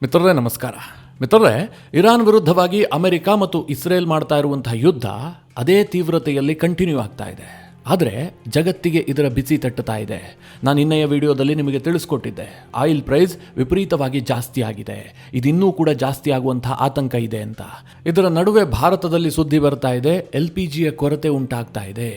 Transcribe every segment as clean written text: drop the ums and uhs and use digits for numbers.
ಮಿತ್ರರೇ ನಮಸ್ಕಾರ. ಮಿತ್ರರೇ, ಇರಾನ್ ವಿರುದ್ಧವಾಗಿ ಅಮೆರಿಕ ಮತ್ತು ಇಸ್ರೇಲ್ ಮಾಡ್ತಾ ಇರುವಂತಹ ಯುದ್ಧ ಅದೇ ತೀವ್ರತೆಯಲ್ಲಿ ಕಂಟಿನ್ಯೂ ಆಗ್ತಾ ಇದೆ. ಆದರೆ ಜಗತ್ತಿಗೆ ಇದರ ಬಿಸಿ ತಟ್ಟುತ್ತಾ ಇದೆ. ನಾನು ನಿನ್ನೆಯ ವಿಡಿಯೋದಲ್ಲಿ ನಿಮಗೆ ತಿಳಿಸ್ಕೊಟ್ಟಿದ್ದೆ, ಆಯಿಲ್ ಪ್ರೈಸ್ ವಿಪರೀತವಾಗಿ ಜಾಸ್ತಿ ಆಗಿದೆ, ಇದಿನ್ನೂ ಕೂಡ ಜಾಸ್ತಿ ಆಗುವಂತಹ ಆತಂಕ ಇದೆ ಅಂತ. ಇದರ ನಡುವೆ ಭಾರತದಲ್ಲಿ ಸುದ್ದಿ ಬರ್ತಾ ಇದೆ, LPGಯ ಕೊರತೆ ಉಂಟಾಗ್ತಾ ಇದೆ.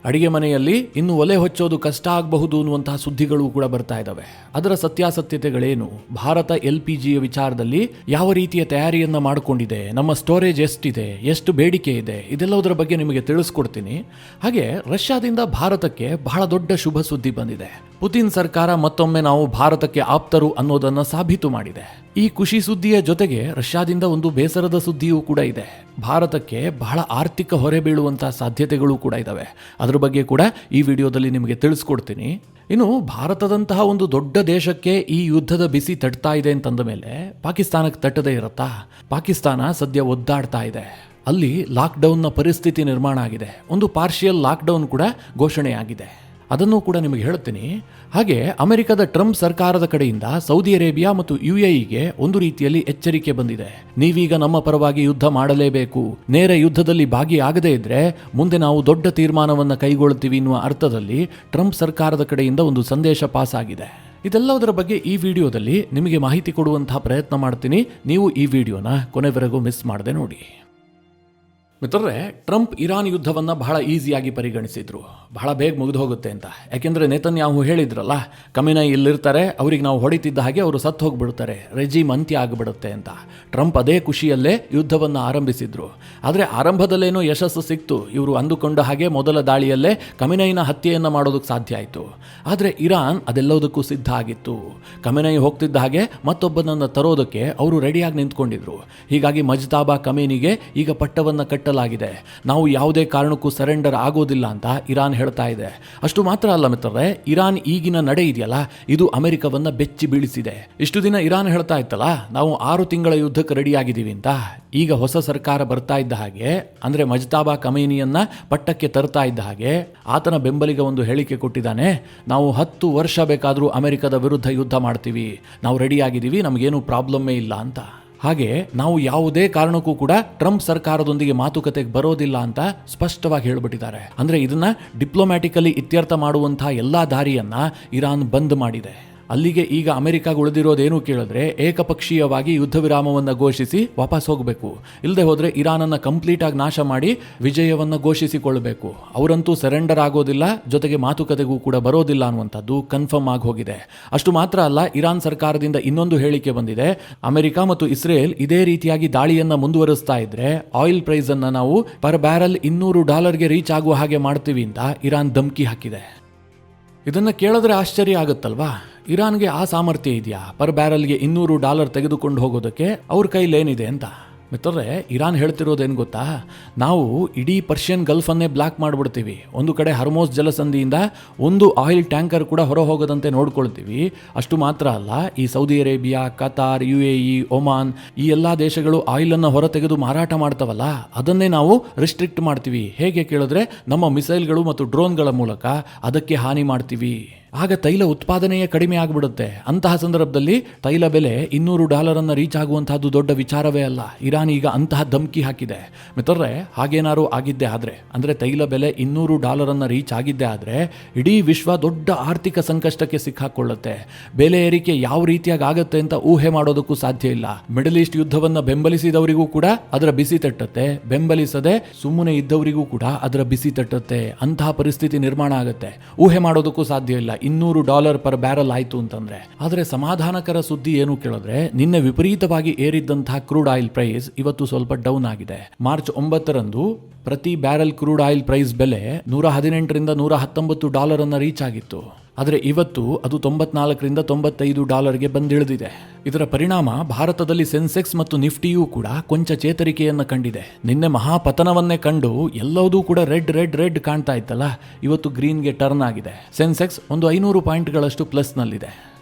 ಅಡಿಗೆ ಮನೆಯಲ್ಲಿ ಇನ್ನು ಒಲೆ ಹೊಚ್ಚೋದು ಕಷ್ಟ ಆಗಬಹುದು ಅನ್ನುವಂತಹ ಸುದ್ದಿಗಳು ಕೂಡ ಬರ್ತಾ ಇದ್ದಾವೆ. ಅದರ ಸತ್ಯಾಸತ್ಯತೆಗಳೇನು, ಭಾರತ LPGಯ ವಿಚಾರದಲ್ಲಿ ಯಾವ ರೀತಿಯ ತಯಾರಿಯನ್ನ ಮಾಡಿಕೊಂಡಿದೆ, ನಮ್ಮ ಸ್ಟೋರೇಜ್ ಎಷ್ಟಿದೆ, ಎಷ್ಟು ಬೇಡಿಕೆ ಇದೆ, ಇದೆಲ್ಲದರ ಬಗ್ಗೆ ನಿಮಗೆ ತಿಳಿಸ್ಕೊಡ್ತೀನಿ. ಹಾಗೆ ರಷ್ಯಾದಿಂದ ಭಾರತಕ್ಕೆ ಬಹಳ ದೊಡ್ಡ ಶುಭ ಸುದ್ದಿ ಬಂದಿದೆ. ಪುತಿನ್ ಸರ್ಕಾರ ಮತ್ತೊಮ್ಮೆ ನಾವು ಭಾರತಕ್ಕೆ ಆಪ್ತರು ಅನ್ನೋದನ್ನು ಸಾಬೀತು ಮಾಡಿದೆ. ಈ ಖುಷಿ ಸುದ್ದಿಯ ಜೊತೆಗೆ ರಷ್ಯಾದಿಂದ ಒಂದು ಬೇಸರದ ಸುದ್ದಿಯೂ ಕೂಡ ಇದೆ. ಭಾರತಕ್ಕೆ ಬಹಳ ಆರ್ಥಿಕ ಹೊರೆ ಬೀಳುವಂತಹ ಸಾಧ್ಯತೆಗಳು ಕೂಡ ಇದ್ದಾವೆ. ಅದರ ಬಗ್ಗೆ ಕೂಡ ಈ ವಿಡಿಯೋದಲ್ಲಿ ನಿಮಗೆ ತಿಳಿಸ್ಕೊಡ್ತೀನಿ. ಇನ್ನು ಭಾರತದಂತಹ ಒಂದು ದೊಡ್ಡ ದೇಶಕ್ಕೆ ಈ ಯುದ್ಧದ ಬಿಸಿ ತಟ್ತಾ ಇದೆ ಅಂತಂದ ಮೇಲೆ ಪಾಕಿಸ್ತಾನಕ್ಕೆ ತಟ್ಟದೇ ಇರುತ್ತಾ? ಪಾಕಿಸ್ತಾನ ಸದ್ಯ ಒದ್ದಾಡ್ತಾ ಇದೆ. ಅಲ್ಲಿ ಲಾಕ್ಡೌನ್ನ ಪರಿಸ್ಥಿತಿ ನಿರ್ಮಾಣ ಆಗಿದೆ. ಒಂದು ಪಾರ್ಷಿಯಲ್ ಲಾಕ್ಡೌನ್ ಕೂಡ ಘೋಷಣೆಯಾಗಿದೆ. ಅದನ್ನು ಕೂಡ ನಿಮಗೆ ಹೇಳ್ತೀನಿ. ಹಾಗೆ ಅಮೆರಿಕದ ಟ್ರಂಪ್ ಸರ್ಕಾರದ ಕಡೆಯಿಂದ ಸೌದಿ ಅರೇಬಿಯಾ ಮತ್ತು UAEಗೆ ಒಂದು ರೀತಿಯಲ್ಲಿ ಎಚ್ಚರಿಕೆ ಬಂದಿದೆ. ನೀವೀಗ ನಮ್ಮ ಪರವಾಗಿ ಯುದ್ಧ ಮಾಡಲೇಬೇಕು, ನೇರ ಯುದ್ಧದಲ್ಲಿ ಭಾಗಿಯಾಗದೇ ಇದ್ರೆ ಮುಂದೆ ನಾವು ದೊಡ್ಡ ತೀರ್ಮಾನವನ್ನು ಕೈಗೊಳ್ಳುತ್ತೀವಿ ಎನ್ನುವ ಅರ್ಥದಲ್ಲಿ ಟ್ರಂಪ್ ಸರ್ಕಾರದ ಕಡೆಯಿಂದ ಒಂದು ಸಂದೇಶ ಪಾಸ್ ಆಗಿದೆ. ಇದೆಲ್ಲದರ ಬಗ್ಗೆ ಈ ವಿಡಿಯೋದಲ್ಲಿ ನಿಮಗೆ ಮಾಹಿತಿ ಕೊಡುವಂತಹ ಪ್ರಯತ್ನ ಮಾಡ್ತೀನಿ. ನೀವು ಈ ವಿಡಿಯೋನ ಕೊನೆವರೆಗೂ ಮಿಸ್ ಮಾಡದೆ ನೋಡಿ. ಮಿತ್ರರೇ, ಟ್ರಂಪ್ ಇರಾನ್ ಯುದ್ಧವನ್ನು ಬಹಳ ಈಸಿಯಾಗಿ ಪರಿಗಣಿಸಿದ್ರು, ಬಹಳ ಬೇಗ ಮುಗಿದು ಹೋಗುತ್ತೆ ಅಂತ. ಯಾಕೆಂದರೆ ನೇತನ್ಯಾಹು ಹೇಳಿದ್ರಲ್ಲ, ಖಮೇನಿ ಇಲ್ಲಿರ್ತಾರೆ, ಅವ್ರಿಗೆ ನಾವು ಹೊಡಿತಿದ್ದ ಹಾಗೆ ಅವರು ಸತ್ತು ಹೋಗ್ಬಿಡ್ತಾರೆ, ರೆಜಿಮ್ ಅಂತ್ಯ ಆಗಿಬಿಡುತ್ತೆ ಅಂತ. ಟ್ರಂಪ್ ಅದೇ ಖುಷಿಯಲ್ಲೇ ಯುದ್ಧವನ್ನು ಆರಂಭಿಸಿದ್ರು. ಆದರೆ ಆರಂಭದಲ್ಲೇನೋ ಯಶಸ್ಸು ಸಿಕ್ತು. ಇವರು ಅಂದುಕೊಂಡ ಹಾಗೆ ಮೊದಲ ದಾಳಿಯಲ್ಲೇ ಖಮೇನಿನ ಹತ್ಯೆಯನ್ನು ಮಾಡೋದಕ್ಕೆ ಸಾಧ್ಯ ಆಯಿತು. ಆದರೆ ಇರಾನ್ ಅದೆಲ್ಲದಕ್ಕೂ ಸಿದ್ಧ ಆಗಿತ್ತು. ಖಮೇನಿ ಹೋಗ್ತಿದ್ದ ಹಾಗೆ ಮತ್ತೊಬ್ಬನನ್ನು ತರೋದಕ್ಕೆ ಅವರು ರೆಡಿಯಾಗಿ ನಿಂತ್ಕೊಂಡಿದ್ರು. ಹೀಗಾಗಿ ಮಜ್ತಾಬಾ ಖಮೇನಿಗೆ ಈಗ ಪಟ್ಟವನ್ನು ಕಟ್ಟಲಾಗಿದೆ. ನಾವು ಯಾವುದೇ ಕಾರಣಕ್ಕೂ ಸರೆಂಡರ್ ಆಗೋದಿಲ್ಲ ಅಂತ ಇರಾನ್ ಹೇಳ್ತಾ ಇದೆ. ಅಷ್ಟು ಮಾತ್ರ ಅಲ್ಲ ಮಿತ್ರರೇ, ಇರಾನ್ ಈಗಿನ ನಡೆ ಇದೆಯಲ್ಲ, ಇದು ಅಮೆರಿಕವನ್ನ ಬೆಚ್ಚಿ ಬೀಳಿಸಿದೆ. ಇಷ್ಟು ದಿನ ಇರಾನ್ ಹೇಳ್ತಾ ಇತ್ತಲ್ಲ, ನಾವು 6 ತಿಂಗಳ ಯುದ್ಧಕ್ಕೆ ರೆಡಿಯಾಗಿದ್ದೀವಿ ಅಂತ. ಈಗ ಹೊಸ ಸರ್ಕಾರ ಬರ್ತಾ ಇದ್ದ ಹಾಗೆ, ಅಂದ್ರೆ ಮಜ್ತಾಬಾ ಖಮೇನಿಯನ್ನ ಪಟ್ಟಕ್ಕೆ ತರ್ತಾ ಇದ್ದ ಹಾಗೆ ಆತನ ಬೆಂಬಲಿಗ ಒಂದು ಹೇಳಿಕೆ ಕೊಟ್ಟಿದ್ದಾನೆ, ನಾವು 10 ವರ್ಷ ಬೇಕಾದರೂ ಅಮೆರಿಕದ ವಿರುದ್ಧ ಯುದ್ಧ ಮಾಡ್ತೀವಿ, ನಾವು ರೆಡಿಯಾಗಿದ್ದೀವಿ, ನಮಗೇನು ಪ್ರಾಬ್ಲಮ್ಮೇ ಇಲ್ಲ ಅಂತ. ಹಾಗೆ ನಾವು ಯಾವುದೇ ಕಾರಣಕ್ಕೂ ಕೂಡ ಟ್ರಂಪ್ ಸರ್ಕಾರದೊಂದಿಗೆ ಮಾತುಕತೆಗೆ ಬರೋದಿಲ್ಲ ಅಂತ ಸ್ಪಷ್ಟವಾಗಿ ಹೇಳಿಬಿಟ್ಟಿದ್ದಾರೆ. ಅಂದ್ರೆ ಇದನ್ನ ಡಿಪ್ಲೊಮ್ಯಾಟಿಕಲಿ ಇತ್ಯರ್ಥ ಮಾಡುವಂತಹ ಎಲ್ಲಾ ದಾರಿಯನ್ನ ಇರಾನ್ ಬಂದ್ ಮಾಡಿದೆ. ಅಲ್ಲಿಗೆ ಈಗ ಅಮೆರಿಕಾಗ ಉಳಿದಿರೋದೇನು ಕೇಳಿದ್ರೆ, ಏಕಪಕ್ಷೀಯವಾಗಿ ಯುದ್ಧ ವಿರಾಮವನ್ನು ಘೋಷಿಸಿ ವಾಪಸ್ ಹೋಗಬೇಕು. ಇಲ್ಲದೆ ಹೋದ್ರೆ ಇರಾನನ್ನು ಕಂಪ್ಲೀಟ್ ಆಗಿ ನಾಶ ಮಾಡಿ ವಿಜಯವನ್ನು ಘೋಷಿಸಿಕೊಳ್ಳಬೇಕು. ಅವರಂತೂ ಸರೆಂಡರ್ ಆಗೋದಿಲ್ಲ, ಜೊತೆಗೆ ಮಾತುಕತೆಗೂ ಕೂಡ ಬರೋದಿಲ್ಲ ಅನ್ನುವಂಥದ್ದು ಕನ್ಫರ್ಮ್ ಆಗಿ ಹೋಗಿದೆ. ಅಷ್ಟು ಮಾತ್ರ ಅಲ್ಲ, ಇರಾನ್ ಸರ್ಕಾರದಿಂದ ಇನ್ನೊಂದು ಹೇಳಿಕೆ ಬಂದಿದೆ, ಅಮೆರಿಕ ಮತ್ತು ಇಸ್ರೇಲ್ ಇದೇ ರೀತಿಯಾಗಿ ದಾಳಿಯನ್ನ ಮುಂದುವರಿಸ್ತಾ ಇದ್ರೆ ಆಯಿಲ್ ಪ್ರೈಸ್ ಅನ್ನ ನಾವು ಪರ್ ಬ್ಯಾರಲ್ $200 ರೀಚ್ ಆಗುವ ಹಾಗೆ ಮಾಡ್ತೀವಿ ಅಂತ ಇರಾನ್ ಧಮಕಿ ಹಾಕಿದೆ. ಇದನ್ನ ಕೇಳಿದ್ರೆ ಆಶ್ಚರ್ಯ ಆಗುತ್ತಲ್ವಾ? ಇರಾನ್ಗೆ ಆ ಸಾಮರ್ಥ್ಯ ಇದೆಯಾ ಪರ್ ಬ್ಯಾರಲ್ಗೆ $200 ತೆಗೆದುಕೊಂಡು ಹೋಗೋದಕ್ಕೆ ಅವ್ರ ಕೈಲೇನಿದೆ ಅಂತ? ಮಿತ್ರರೇ, ಇರಾನ್ ಹೇಳ್ತಿರೋದೇನು ಗೊತ್ತಾ, ನಾವು ಇಡೀ ಪರ್ಷಿಯನ್ ಗಲ್ಫನ್ನೇ ಬ್ಲಾಕ್ ಮಾಡಿಬಿಡ್ತೀವಿ. ಒಂದು ಕಡೆ ಹರ್ಮೋಸ್ ಜಲಸಂಧಿಯಿಂದ ಒಂದು ಆಯಿಲ್ ಟ್ಯಾಂಕರ್ ಕೂಡ ಹೊರ ಹೋಗದಂತೆ ನೋಡ್ಕೊಳ್ತೀವಿ. ಅಷ್ಟು ಮಾತ್ರ ಅಲ್ಲ, ಈ Saudi Arabia, Qatar, UAE, Oman ಈ ಎಲ್ಲ ದೇಶಗಳು ಆಯಿಲನ್ನು ಹೊರ ತೆಗೆದು ಮಾರಾಟ ಮಾಡ್ತಾವಲ್ಲ, ಅದನ್ನೇ ನಾವು ರಿಸ್ಟ್ರಿಕ್ಟ್ ಮಾಡ್ತೀವಿ. ಹೇಗೆ ಕೇಳಿದ್ರೆ, ನಮ್ಮ ಮಿಸೈಲ್ಗಳು ಮತ್ತು ಡ್ರೋನ್ಗಳ ಮೂಲಕ ಅದಕ್ಕೆ ಹಾನಿ ಮಾಡ್ತೀವಿ. ಆಗ ತೈಲ ಉತ್ಪಾದನೆಯೇ ಕಡಿಮೆ ಆಗಿಬಿಡುತ್ತೆ. ಅಂತಹ ಸಂದರ್ಭದಲ್ಲಿ ತೈಲ ಬೆಲೆ $200 ರೀಚ್ ಆಗುವಂತಹದ್ದು ದೊಡ್ಡ ವಿಚಾರವೇ ಅಲ್ಲ. ಇರಾನ್ ಈಗ ಅಂತಹ ಧಮಕಿ ಹಾಕಿದೆ. ಮಿತ್ರರೇ, ಹಾಗೇನಾರು ಆಗಿದ್ದೆ ಆದ್ರೆ, ಅಂದ್ರೆ ತೈಲ ಬೆಲೆ $200 ರೀಚ್ ಆಗಿದ್ದೆ ಆದ್ರೆ ಇಡೀ ವಿಶ್ವ ದೊಡ್ಡ ಆರ್ಥಿಕ ಸಂಕಷ್ಟಕ್ಕೆ ಸಿಕ್ಕಾಕೊಳ್ಳುತ್ತೆ. ಬೆಲೆ ಏರಿಕೆ ಯಾವ ರೀತಿಯಾಗಿ ಆಗುತ್ತೆ ಅಂತ ಊಹೆ ಮಾಡೋದಕ್ಕೂ ಸಾಧ್ಯ ಇಲ್ಲ. ಮಿಡಲ್ ಈಸ್ಟ್ ಯುದ್ಧವನ್ನ ಬೆಂಬಲಿಸಿದವರಿಗೂ ಕೂಡ ಅದರ ಬಿಸಿ ತಟ್ಟುತ್ತೆ, ಬೆಂಬಲಿಸದೆ ಸುಮ್ಮನೆ ಇದ್ದವರಿಗೂ ಕೂಡ ಅದರ ಬಿಸಿ ತಟ್ಟುತ್ತೆ. ಅಂತಹ ಪರಿಸ್ಥಿತಿ ನಿರ್ಮಾಣ ಆಗುತ್ತೆ, ಊಹೆ ಮಾಡೋದಕ್ಕೂ ಸಾಧ್ಯ ಇಲ್ಲ. $200 ಪರ್ ಬ್ಯಾರಲ್ ಆಯ್ತು ಅಂತಂದ್ರೆ. ಆದ್ರೆ ಸಮಾಧಾನಕರ ಸುದ್ದಿ ಏನು ಕೇಳಿದ್ರೆ, ನಿನ್ನೆ ವಿಪರೀತವಾಗಿ ಏರಿದ್ದಂತಹ ಕ್ರೂಡ್ ಆಯಿಲ್ ಪ್ರೈಸ್ ಇವತ್ತು ಸ್ವಲ್ಪ ಡೌನ್ ಆಗಿದೆ. ಮಾರ್ಚ್ 9ರಂದು ಪ್ರತಿ ಬ್ಯಾರಲ್ ಕ್ರೂಡ್ ಆಯಿಲ್ ಪ್ರೈಸ್ ಬೆಲೆ $118 $119 ರೀಚ್ ಆಗಿತ್ತು. ಆದರೆ ಇವತ್ತು ಅದು $94 ಬಂದಿಳಿದಿದೆ. ಇದರ ಪರಿಣಾಮ ಭಾರತದಲ್ಲಿ ಸೆನ್ಸೆಕ್ಸ್ ಮತ್ತು ನಿಫ್ಟಿಯೂ ಕೂಡ ಕೊಂಚ ಚೇತರಿಕೆಯನ್ನು ಕಂಡಿದೆ. ನಿನ್ನೆ ಮಹಾಪತನವನ್ನೇ ಕಂಡು ಎಲ್ಲವೂ ಕೂಡ ರೆಡ್ ಕಾಣ್ತಾ ಇತ್ತಲ್ಲ, ಇವತ್ತು ಗ್ರೀನ್ಗೆ ಟರ್ನ್ ಆಗಿದೆ. ಸೆನ್ಸೆಕ್ಸ್ ಒಂದು 500 ಪಾಯಿಂಟ್ಗಳಷ್ಟು ಪ್ಲಸ್ನಲ್ಲಿದೆ.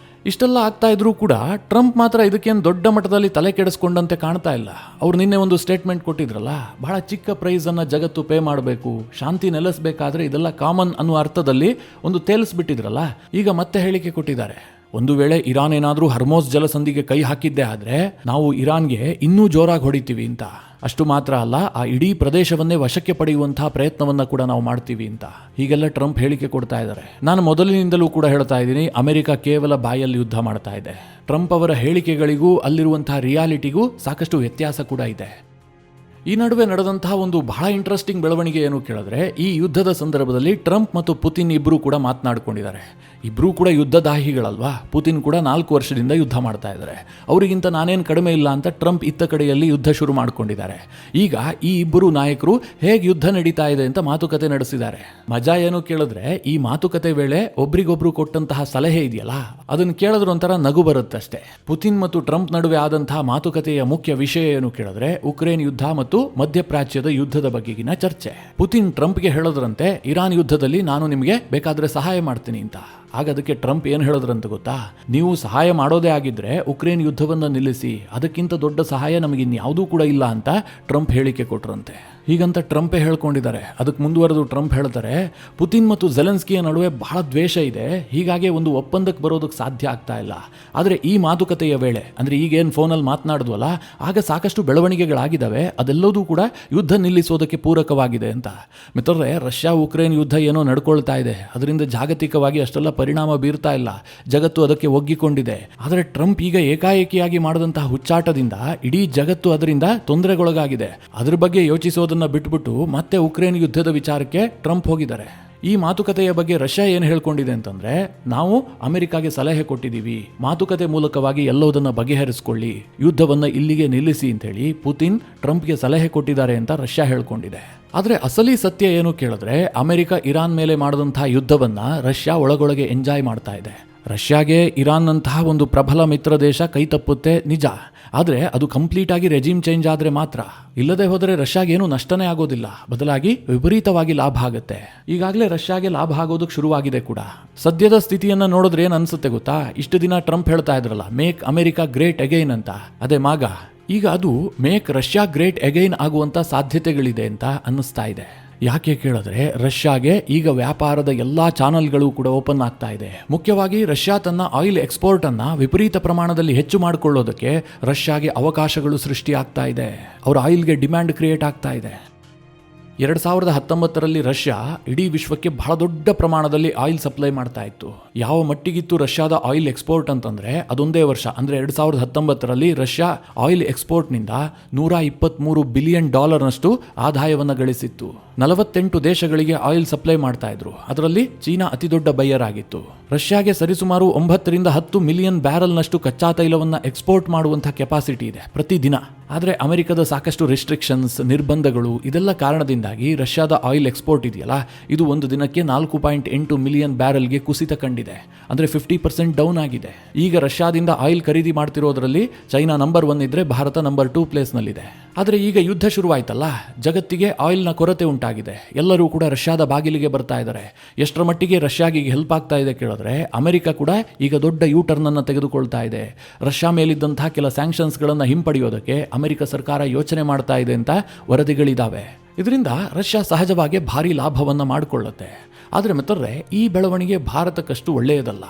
ಇಷ್ಟೆಲ್ಲ ಆಗ್ತಾ ಇದ್ರೂ ಕೂಡ ಟ್ರಂಪ್ ಮಾತ್ರ ಇದಕ್ಕೇನು ದೊಡ್ಡ ಮಟ್ಟದಲ್ಲಿ ತಲೆ ಕೆಡಿಸ್ಕೊಂಡಂತೆ ಕಾಣ್ತಾ ಇಲ್ಲ. ಅವ್ರು ನಿನ್ನೆ ಒಂದು ಸ್ಟೇಟ್ಮೆಂಟ್ ಕೊಟ್ಟಿದ್ರಲ್ಲ, ಬಹಳ ಚಿಕ್ಕ ಪ್ರೈಸ್ ಅನ್ನ ಜಗತ್ತು ಪೇ ಮಾಡಬೇಕು, ಶಾಂತಿ ನೆಲೆಸಬೇಕಾದ್ರೆ ಇದೆಲ್ಲ ಕಾಮನ್ ಅನ್ನುವ ಅರ್ಥದಲ್ಲಿ ಒಂದು ತೇಲಿಸ್ಬಿಟ್ಟಿದ್ರಲ್ಲ, ಈಗ ಮತ್ತೆ ಹೇಳಿಕೆ ಕೊಟ್ಟಿದ್ದಾರೆ. ಒಂದು ವೇಳೆ ಇರಾನ್ ಏನಾದರೂ ಹರ್ಮೋಸ್ ಜಲಸಂಧಿಗೆ ಕೈ ಹಾಕಿದ್ದೇ ಆದ್ರೆ ನಾವು ಇರಾನ್ಗೆ ಇನ್ನೂ ಜೋರಾಗಿ ಹೊಡಿತೀವಿ ಅಂತ. ಅಷ್ಟು ಮಾತ್ರ ಅಲ್ಲ, ಆ ಇಡೀ ಪ್ರದೇಶವನ್ನೇ ವಶಕ್ಕೆ ಪಡೆಯುವಂತಹ ಪ್ರಯತ್ನವನ್ನ ಕೂಡ ನಾವು ಮಾಡ್ತೀವಿ ಅಂತ ಹೀಗೆಲ್ಲ ಟ್ರಂಪ್ ಹೇಳಿಕೆ ಕೊಡ್ತಾ ಇದ್ದಾರೆ. ನಾನು ಮೊದಲಿನಿಂದಲೂ ಕೂಡ ಹೇಳ್ತಾ ಇದ್ದೀನಿ, ಅಮೆರಿಕ ಕೇವಲ ಬಾಯಲ್ಲಿ ಯುದ್ಧ ಮಾಡ್ತಾ ಇದೆ. ಟ್ರಂಪ್ ಅವರ ಹೇಳಿಕೆಗಳಿಗೂ ಅಲ್ಲಿರುವಂತಹ ರಿಯಾಲಿಟಿಗೂ ಸಾಕಷ್ಟು ವ್ಯತ್ಯಾಸ ಕೂಡ ಇದೆ. ಈ ನಡುವೆ ನಡೆದಂತಹ ಒಂದು ಬಹಳ ಇಂಟ್ರೆಸ್ಟಿಂಗ್ ಬೆಳವಣಿಗೆ ಏನು ಕೇಳಿದ್ರೆ, ಈ ಯುದ್ಧದ ಸಂದರ್ಭದಲ್ಲಿ ಟ್ರಂಪ್ ಮತ್ತು ಪುತಿನ್ ಇಬ್ಬರು ಕೂಡ ಮಾತನಾಡಿಕೊಂಡಿದ್ದಾರೆ. ಇಬ್ಬರೂ ಕೂಡ ಯುದ್ಧದಾಹಿಗಳಲ್ವಾ. ಪುತಿನ್ ಕೂಡ 4 ವರ್ಷದಿಂದ ಯುದ್ಧ ಮಾಡ್ತಾ ಇದ್ದಾರೆ. ಅವರಿಗಿಂತ ನಾನೇನು ಕಡಿಮೆ ಇಲ್ಲ ಅಂತ ಟ್ರಂಪ್ ಇತ್ತ ಕಡೆಯಲ್ಲಿ ಯುದ್ಧ ಶುರು ಮಾಡಿಕೊಂಡಿದ್ದಾರೆ. ಈಗ ಈ ಇಬ್ಬರು ನಾಯಕರು ಹೇಗೆ ಯುದ್ಧ ನಡೀತಾ ಇದೆ ಅಂತ ಮಾತುಕತೆ ನಡೆಸಿದ್ದಾರೆ. ಮಜಾ ಏನು ಕೇಳಿದ್ರೆ, ಈ ಮಾತುಕತೆ ವೇಳೆ ಒಬ್ರಿಗೊಬ್ರು ಕೊಟ್ಟಂತಹ ಸಲಹೆ ಇದೆಯಲ್ಲ, ಅದನ್ನು ಕೇಳಿದ್ರೆ ಒಂಥರ ನಗು ಬರುತ್ತಷ್ಟೇ. ಪುತಿನ್ ಮತ್ತು ಟ್ರಂಪ್ ನಡುವೆ ಆದಂತಹ ಮಾತುಕತೆಯ ಮುಖ್ಯ ವಿಷಯ ಏನು ಕೇಳಿದ್ರೆ, ಉಕ್ರೇನ್ ಯುದ್ಧ ಮತ್ತು ಮಧ್ಯಪ್ರಾಚ್ಯದ ಯುದ್ಧದ ಬಗೆಗಿನ ಚರ್ಚೆ. ಪುತಿನ್ ಟ್ರಂಪ್ಗೆ ಹೇಳೋದ್ರಂತೆ, ಇರಾನ್ ಯುದ್ಧದಲ್ಲಿ ನಾನು ನಿಮಗೆ ಬೇಕಾದ್ರೆ ಸಹಾಯ ಮಾಡ್ತೀನಿ ಅಂತ. ಆಗ ಅದಕ್ಕೆ ಟ್ರಂಪ್ ಏನು ಹೇಳಿದ್ರಂತ ಗೊತ್ತಾ, ನೀವು ಸಹಾಯ ಮಾಡೋದೇ ಆಗಿದ್ರೆ ಉಕ್ರೇನ್ ಯುದ್ಧವನ್ನು ನಿಲ್ಲಿಸಿ, ಅದಕ್ಕಿಂತ ದೊಡ್ಡ ಸಹಾಯ ನಮಗಿನ್ಯಾವುದೂ ಕೂಡ ಇಲ್ಲ ಅಂತ ಟ್ರಂಪ್ ಹೇಳಿಕೆ ಕೊಟ್ರಂತೆ. ಹೀಗಂತ ಟ್ರಂಪೇ ಹೇಳ್ಕೊಂಡಿದ್ದಾರೆ. ಅದಕ್ಕೆ ಮುಂದುವರೆದು ಟ್ರಂಪ್ ಹೇಳ್ತಾರೆ, ಪುತಿನ್ ಮತ್ತು ಜೆಲೆನ್ಸ್ಕಿಯ ನಡುವೆ ಬಹಳ ದ್ವೇಷ ಇದೆ, ಹೀಗಾಗಿ ಒಂದು ಒಪ್ಪಂದಕ್ಕೆ ಬರೋದಕ್ಕೆ ಸಾಧ್ಯ ಆಗ್ತಾ ಇಲ್ಲ. ಆದರೆ ಈ ಮಾತುಕತೆಯ ವೇಳೆ, ಅಂದರೆ ಈಗೇನು ಫೋನಲ್ಲಿ ಮಾತನಾಡಿದ್ವಲ್ಲ, ಆಗ ಸಾಕಷ್ಟು ಬೆಳವಣಿಗೆಗಳಾಗಿದ್ದಾವೆ, ಅದೆಲ್ಲದೂ ಕೂಡ ಯುದ್ಧ ನಿಲ್ಲಿಸೋದಕ್ಕೆ ಪೂರಕವಾಗಿದೆ ಅಂತ. ಮಿತ್ರರೇ, ರಷ್ಯಾ ಉಕ್ರೇನ್ ಯುದ್ಧ ಏನೋ ನಡ್ಕೊಳ್ತಾ ಇದೆ, ಅದರಿಂದ ಜಾಗತಿಕವಾಗಿ ಅಷ್ಟೆಲ್ಲ ಪರಿಣಾಮ ಬೀರ್ತಾ ಇಲ್ಲ, ಜಗತ್ತು ಅದಕ್ಕೆ ಒಗ್ಗಿಕೊಂಡಿದೆ. ಆದರೆ ಟ್ರಂಪ್ ಈಗ ಏಕಾಏಕಿಯಾಗಿ ಮಾಡಿದಂತಹ ಹುಚ್ಚಾಟದಿಂದ ಇಡೀ ಜಗತ್ತು ಅದರಿಂದ ತೊಂದರೆಗೊಳಗಾಗಿದೆ. ಅದ್ರ ಬಗ್ಗೆ ಯೋಚಿಸೋದನ್ನ ಬಿಟ್ಬಿಟ್ಟು ಮತ್ತೆ ಉಕ್ರೇನ್ ಯುದ್ಧದ ವಿಚಾರಕ್ಕೆ ಟ್ರಂಪ್ ಹೋಗಿದ್ದಾರೆ. ಈ ಮಾತುಕತೆಯ ಬಗ್ಗೆ ರಷ್ಯಾ ಏನು ಹೇಳ್ಕೊಂಡಿದೆ ಅಂತಂದ್ರೆ, ನಾವು ಅಮೆರಿಕಾಗೆ ಸಲಹೆ ಕೊಟ್ಟಿದ್ದೀವಿ, ಮಾತುಕತೆ ಮೂಲಕವಾಗಿ ಎಲ್ಲದನ್ನ ಬಗೆಹರಿಸಿಕೊಳ್ಳಿ, ಯುದ್ಧವನ್ನ ಇಲ್ಲಿಗೆ ನಿಲ್ಲಿಸಿ ಅಂತ ಹೇಳಿ ಪುತಿನ್ ಟ್ರಂಪ್ಗೆ ಸಲಹೆ ಕೊಟ್ಟಿದ್ದಾರೆ ಅಂತ ರಷ್ಯಾ ಹೇಳ್ಕೊಂಡಿದೆ. ಆದರೆ ಅಸಲಿ ಸತ್ಯ ಏನು ಕೇಳಿದ್ರೆ, ಅಮೆರಿಕ ಇರಾನ್ ಮೇಲೆ ಮಾಡಿದಂತಹ ಯುದ್ಧವನ್ನ ರಷ್ಯಾ ಒಳಗೊಳಗೆ ಎಂಜಾಯ್ ಮಾಡ್ತಾ ಇದೆ. ರಷ್ಯಾಗೆ ಇರಾನ್ನಂತಹ ಒಂದು ಪ್ರಬಲ ಮಿತ್ರ ದೇಶ ಕೈ ತಪ್ಪುತ್ತೆ ನಿಜ, ಆದರೆ ಅದು ಕಂಪ್ಲೀಟ್ ಆಗಿ ರೆಜಿಮ್ ಚೇಂಜ್ ಆದರೆ ಮಾತ್ರ. ಇಲ್ಲದೆ ಹೋದರೆ ರಷ್ಯಾಗೆ ಏನು ನಷ್ಟನೇ ಆಗೋದಿಲ್ಲ, ಬದಲಾಗಿ ವಿಪರೀತವಾಗಿ ಲಾಭ ಆಗುತ್ತೆ. ಈಗಾಗಲೇ ರಷ್ಯಾಗೆ ಲಾಭ ಆಗೋದಕ್ಕೆ ಶುರುವಾಗಿದೆ ಕೂಡ. ಸದ್ಯದ ಸ್ಥಿತಿಯನ್ನು ನೋಡಿದ್ರೆ ಏನು ಅನ್ಸುತ್ತೆ ಗೊತ್ತಾ, ಇಷ್ಟು ದಿನ ಟ್ರಂಪ್ ಹೇಳ್ತಾ ಇದ್ರಲ್ಲ, ಮೇಕ್ ಅಮೆರಿಕಾ ಗ್ರೇಟ್ ಅಗೈನ್ ಅಂತ, ಅದೇ ಮಾಗ, ಈಗ ಅದು ಮೇಕ್ ರಷ್ಯಾ ಗ್ರೇಟ್ ಅಗೈನ್ ಆಗುವಂತ ಸಾಧ್ಯತೆಗಳಿದೆ ಅಂತ ಅನ್ನಿಸ್ತಾ ಇದೆ. ಯಾಕೆ ಕೇಳಿದ್ರೆ, ರಷ್ಯಾಗೆ ಈಗ ವ್ಯಾಪಾರದ ಎಲ್ಲಾ ಚಾನಲ್ಗಳು ಕೂಡ ಓಪನ್ ಆಗ್ತಾ ಇದೆ. ಮುಖ್ಯವಾಗಿ ರಷ್ಯಾ ತನ್ನ ಆಯಿಲ್ ಎಕ್ಸ್ಪೋರ್ಟ್ ಅನ್ನ ವಿಪರೀತ ಪ್ರಮಾಣದಲ್ಲಿ ಹೆಚ್ಚು ಮಾಡಿಕೊಳ್ಳೋದಕ್ಕೆ ರಷ್ಯಾಗೆ ಅವಕಾಶಗಳು ಸೃಷ್ಟಿ ಆಗ್ತಾ ಇದೆ. ಅವರ ಆಯಿಲ್ಗೆ ಡಿಮ್ಯಾಂಡ್ ಕ್ರಿಯೇಟ್ ಆಗ್ತಾ ಇದೆ. 2019ರಲ್ಲಿ ರಷ್ಯಾ ಇಡೀ ವಿಶ್ವಕ್ಕೆ ಬಹಳ ದೊಡ್ಡ ಪ್ರಮಾಣದಲ್ಲಿ ಆಯಿಲ್ ಸಪ್ಲೈ ಮಾಡ್ತಾ ಇತ್ತು. ಯಾವ ಮಟ್ಟಿಗಿತ್ತು ರಷ್ಯಾದ ಆಯಿಲ್ ಎಕ್ಸ್ಪೋರ್ಟ್ ಅಂತಂದ್ರೆ, ಅದೊಂದೇ ವರ್ಷ ಅಂದ್ರೆ 2019ರಲ್ಲಿ ರಷ್ಯಾ ಆಯಿಲ್ ಎಕ್ಸ್ಪೋರ್ಟ್ನಿಂದ $123 ಬಿಲಿಯನ್ ಆದಾಯವನ್ನು ಗಳಿಸಿತ್ತು. 48 ದೇಶಗಳಿಗೆ ಆಯಿಲ್ ಸಪ್ಲೈ ಮಾಡ್ತಾ ಇದ್ರು. ಅದರಲ್ಲಿ ಚೀನಾ ಅತಿ ದೊಡ್ಡ ಬೈಯರ್ ಆಗಿತ್ತು. ರಷ್ಯಾಗೆ ಸರಿಸುಮಾರು 9 ರಿಂದ 10 ಮಿಲಿಯನ್ ಬ್ಯಾರಲ್ನಷ್ಟು ಕಚ್ಚಾ ತೈಲವನ್ನು ಎಕ್ಸ್ಪೋರ್ಟ್ ಮಾಡುವಂತಹ ಕೆಪಾಸಿಟಿ ಇದೆ ಪ್ರತಿದಿನ. ಆದರೆ ಅಮೆರಿಕದ ಸಾಕಷ್ಟು ರಿಸ್ಟ್ರಿಕ್ಷನ್ಸ್, ನಿರ್ಬಂಧಗಳು, ಇದೆಲ್ಲ ಕಾರಣದಿಂದಾಗಿ ರಷ್ಯಾದ ಆಯಿಲ್ ಎಕ್ಸ್ಪೋರ್ಟ್ ಇದೆಯಲ್ಲ, ಇದು ಒಂದು ದಿನಕ್ಕೆ 4.8 ಮಿಲಿಯನ್ ಬ್ಯಾರಲ್ಗೆ ಕುಸಿತ ಕಂಡಿದೆ. ಅಂದರೆ 50% ಡೌನ್ ಆಗಿದೆ. ಈಗ ರಷ್ಯಾದಿಂದ ಆಯಿಲ್ ಖರೀದಿ ಮಾಡ್ತಿರೋದ್ರಲ್ಲಿ ಚೈನಾ ನಂಬರ್ 1 ಇದ್ರೆ ಭಾರತ ನಂಬರ್ 2 ಪ್ಲೇಸ್ನಲ್ಲಿದೆ. ಆದರೆ ಈಗ ಯುದ್ಧ ಶುರುವಾಯ್ತಲ್ಲ, ಜಗತ್ತಿಗೆ ಆಯಿಲ್ನ ಕೊರತೆ ಉಂಟಾಗಿದೆ. ಎಲ್ಲರೂ ಕೂಡ ರಷ್ಯಾದ ಬಾಗಿಲಿಗೆ ಬರ್ತಾ ಇದ್ದಾರೆ. ಎಷ್ಟರ ಮಟ್ಟಿಗೆ ರಷ್ಯಾಗೆ ಹೆಲ್ಪ್ ಆಗ್ತಾ ಇದೆ ಕೇಳಿದ್ರೆ, ಅಮೆರಿಕ ಕೂಡ ಈಗ ದೊಡ್ಡ ಯೂ ಟರ್ನ್ ಅನ್ನು ತೆಗೆದುಕೊಳ್ತಾ ಇದೆ. ರಷ್ಯಾ ಮೇಲಿದ್ದಂತಹ ಕೆಲ ಸ್ಯಾಂಕ್ಷನ್ಸ್ಗಳನ್ನು ಹಿಂಪಡೆಯೋದಕ್ಕೆ ಅಮೆರಿಕ ಸರ್ಕಾರ ಯೋಚನೆ ಮಾಡ್ತಾ ಇದೆ ಅಂತ ವರದಿಗಳಿದ್ದಾವೆ. ಇದರಿಂದ ರಷ್ಯಾ ಸಹಜವಾಗಿ ಭಾರಿ ಲಾಭವನ್ನು ಮಾಡಿಕೊಳ್ಳುತ್ತೆ. ಆದರೆ ಮಿತ್ರರೇ, ಈ ಬೆಳವಣಿಗೆ ಭಾರತಕ್ಕಷ್ಟು ಒಳ್ಳೆಯದಲ್ಲ.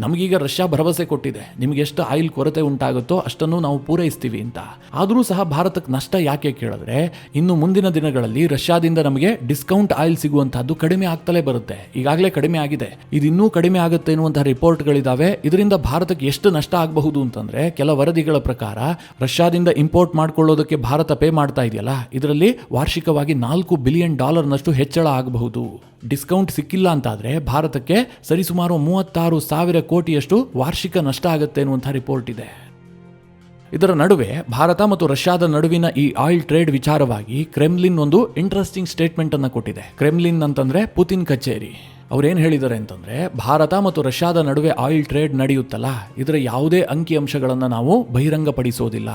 ನಮಗೀಗ ರಷ್ಯಾ ಭರವಸೆ ಕೊಟ್ಟಿದೆ, ನಿಮಗೆ ಎಷ್ಟು ಆಯಿಲ್ ಕೊರತೆ ಉಂಟಾಗುತ್ತೋ ಅಷ್ಟನ್ನು ನಾವು ಪೂರೈಸ್ತೀವಿ ಅಂತ. ಆದರೂ ಸಹ ಭಾರತಕ್ಕೆ ನಷ್ಟ ಯಾಕೆ ಕೇಳಿದ್ರೆ, ಇನ್ನು ಮುಂದಿನ ದಿನಗಳಲ್ಲಿ ರಷ್ಯಾದಿಂದ ನಮಗೆ ಡಿಸ್ಕೌಂಟ್ ಆಯಿಲ್ ಸಿಗುವಂತಹದ್ದು ಕಡಿಮೆ ಆಗ್ತಲೇ ಬರುತ್ತೆ. ಈಗಾಗಲೇ ಕಡಿಮೆ ಆಗಿದೆ, ಇದು ಇನ್ನೂ ಕಡಿಮೆ ಆಗುತ್ತೆ ಎನ್ನುವಂತಹ ರಿಪೋರ್ಟ್ಗಳಿದ್ದಾವೆ. ಇದರಿಂದ ಭಾರತಕ್ಕೆ ಎಷ್ಟು ನಷ್ಟ ಆಗಬಹುದು ಅಂತಂದ್ರೆ, ಕೆಲ ವರದಿಗಳ ಪ್ರಕಾರ ರಷ್ಯಾದಿಂದ ಇಂಪೋರ್ಟ್ ಮಾಡ್ಕೊಳ್ಳೋದಕ್ಕೆ ಭಾರತ ಪೇ ಮಾಡ್ತಾ ಇದೆಯಲ್ಲ, ಇದರಲ್ಲಿ ವಾರ್ಷಿಕವಾಗಿ $4 ಬಿಲಿಯನ್ ಹೆಚ್ಚಳ ಆಗಬಹುದು. ಡಿಸ್ಕೌಂಟ್ ಸಿಕ್ಕಿಲ್ಲ ಅಂತಾದರೆ ಭಾರತಕ್ಕೆ ಸರಿಸುಮಾರು 36,000 ಕೋಟಿಯಷ್ಟು ವಾರ್ಷಿಕ ನಷ್ಟ ಆಗುತ್ತೆ ಎನ್ನುವಂಥ ರಿಪೋರ್ಟ್ ಇದೆ. ಇದರ ನಡುವೆ ಭಾರತ ಮತ್ತು ರಷ್ಯಾದ ನಡುವಿನ ಈ ಆಯಿಲ್ ಟ್ರೇಡ್ ವಿಚಾರವಾಗಿ ಕ್ರೆಮ್ಲಿನ್ ಒಂದು ಇಂಟ್ರೆಸ್ಟಿಂಗ್ ಸ್ಟೇಟ್ಮೆಂಟ್ ಅನ್ನು ಕೊಟ್ಟಿದೆ. ಕ್ರೆಮ್ಲಿನ್ ಅಂತಂದ್ರೆ ಪುತಿನ್ ಕಚೇರಿ. ಅವ್ರೇನು ಹೇಳಿದ್ದಾರೆ ಅಂತಂದ್ರೆ, ಭಾರತ ಮತ್ತು ರಷ್ಯಾದ ನಡುವೆ ಆಯಿಲ್ ಟ್ರೇಡ್ ನಡೆಯುತ್ತಲ್ಲ, ಇದರ ಯಾವುದೇ ಅಂಕಿಅಂಶಗಳನ್ನು ನಾವು ಬಹಿರಂಗಪಡಿಸೋದಿಲ್ಲ.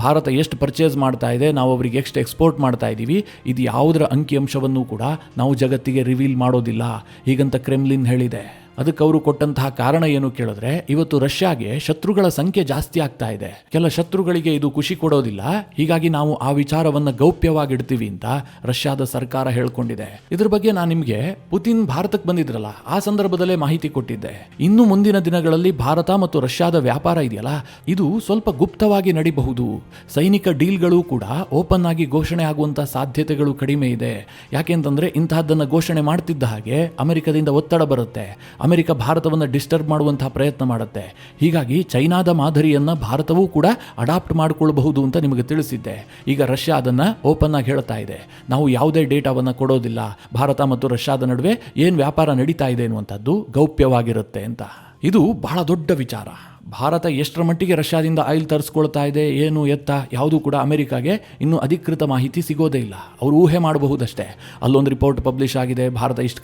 ಭಾರತ ಎಷ್ಟು ಪರ್ಚೇಸ್ ಮಾಡ್ತಾ ಇದೆ, ನಾವು ಅವರಿಗೆ ಎಷ್ಟು ಎಕ್ಸ್ಪೋರ್ಟ್ ಮಾಡ್ತಾ ಇದ್ದೀವಿ, ಇದು ಯಾವುದರ ಅಂಕಿಅಂಶವನ್ನು ಕೂಡ ನಾವು ಜಗತ್ತಿಗೆ ರಿವೀಲ್ ಮಾಡೋದಿಲ್ಲ, ಹೀಗಂತ ಕ್ರೆಮ್ಲಿನ್ ಹೇಳಿದೆ. ಅದಕ್ಕೆ ಅವರು ಕೊಟ್ಟಂತಹ ಕಾರಣ ಏನು ಕೇಳಿದ್ರೆ, ಇವತ್ತು ರಷ್ಯಾಗೆ ಶತ್ರುಗಳ ಸಂಖ್ಯೆ ಜಾಸ್ತಿ ಆಗ್ತಾ ಇದೆ, ಕೆಲ ಶತ್ರುಗಳಿಗೆ ಇದು ಖುಷಿ ಕೊಡೋದಿಲ್ಲ, ಹೀಗಾಗಿ ನಾವು ಆ ವಿಚಾರವನ್ನ ಗೌಪ್ಯವಾಗಿಡ್ತೀವಿ ಅಂತ ರಷ್ಯಾದ ಸರ್ಕಾರ ಹೇಳ್ಕೊಂಡಿದೆ. ಇದ್ರ ಬಗ್ಗೆ ನಾನು ನಿಮ್ಗೆ ಪುತಿನ್ ಭಾರತಕ್ಕೆ ಬಂದಿದ್ರಲ್ಲ ಆ ಸಂದರ್ಭದಲ್ಲೇ ಮಾಹಿತಿ ಕೊಟ್ಟಿದ್ದೆ. ಇನ್ನು ಮುಂದಿನ ದಿನಗಳಲ್ಲಿ ಭಾರತ ಮತ್ತು ರಷ್ಯಾದ ವ್ಯಾಪಾರ ಇದೆಯಲ್ಲ, ಇದು ಸ್ವಲ್ಪ ಗುಪ್ತವಾಗಿ ನಡಿಬಹುದು. ಸೈನಿಕ ಡೀಲ್ಗಳು ಕೂಡ ಓಪನ್ ಆಗಿ ಘೋಷಣೆ ಆಗುವಂತಹ ಸಾಧ್ಯತೆಗಳು ಕಡಿಮೆ ಇದೆ. ಯಾಕೆಂತಂದ್ರೆ ಇಂತಹದ್ದನ್ನು ಘೋಷಣೆ ಮಾಡ್ತಿದ್ದ ಹಾಗೆ ಅಮೆರಿಕದಿಂದ ಒತ್ತಡ ಬರುತ್ತೆ, ಅಮೆರಿಕ ಭಾರತವನ್ನು ಡಿಸ್ಟರ್ಬ್ ಮಾಡುವಂತಹ ಪ್ರಯತ್ನ ಮಾಡುತ್ತೆ. ಹೀಗಾಗಿ ಚೈನಾದ ಮಾದರಿಯನ್ನ ಭಾರತವೂ ಕೂಡ ಅಡಾಪ್ಟ್ ಮಾಡಿಕೊಳ್ಳಬಹುದು ಅಂತ ನಿಮಗೆ ತಿಳಿಸಿದ್ದೆ. ಈಗ ರಷ್ಯಾ ಅದನ್ನ ಓಪನ್ ಆಗಿ ಹೇಳ್ತಾ ಇದೆ, ನಾವು ಯಾವುದೇ ಡೇಟಾವನ್ನು ಕೊಡೋದಿಲ್ಲ, ಭಾರತ ಮತ್ತು ರಷ್ಯಾದ ನಡುವೆ ಏನು ವ್ಯಾಪಾರ ನಡೀತಾ ಇದೆ ಅನ್ನುವಂಥದ್ದು ಗೌಪ್ಯವಾಗಿರುತ್ತೆ ಅಂತ. ಇದು ಬಹಳ ದೊಡ್ಡ ವಿಚಾರ. ಭಾರತ ಎಷ್ಟರ ಮಟ್ಟಿಗೆ ರಷ್ಯಾದಿಂದ ಆಯಿಲ್ ತರಿಸ್ಕೊಳ್ತಾ ಇದೆ, ಏನು ಎತ್ತ ಯಾವುದೂ ಕೂಡ ಅಮೆರಿಕಾಗೆ ಇನ್ನೂ ಅಧಿಕೃತ ಮಾಹಿತಿ ಸಿಗೋದೇ ಇಲ್ಲ. ಅವರು ಊಹೆ ಮಾಡಬಹುದಷ್ಟೇ. ಅಲ್ಲೊಂದು ರಿಪೋರ್ಟ್ ಪಬ್ಲಿಷ್ ಆಗಿದೆ, ಭಾರತ ಇಷ್ಟು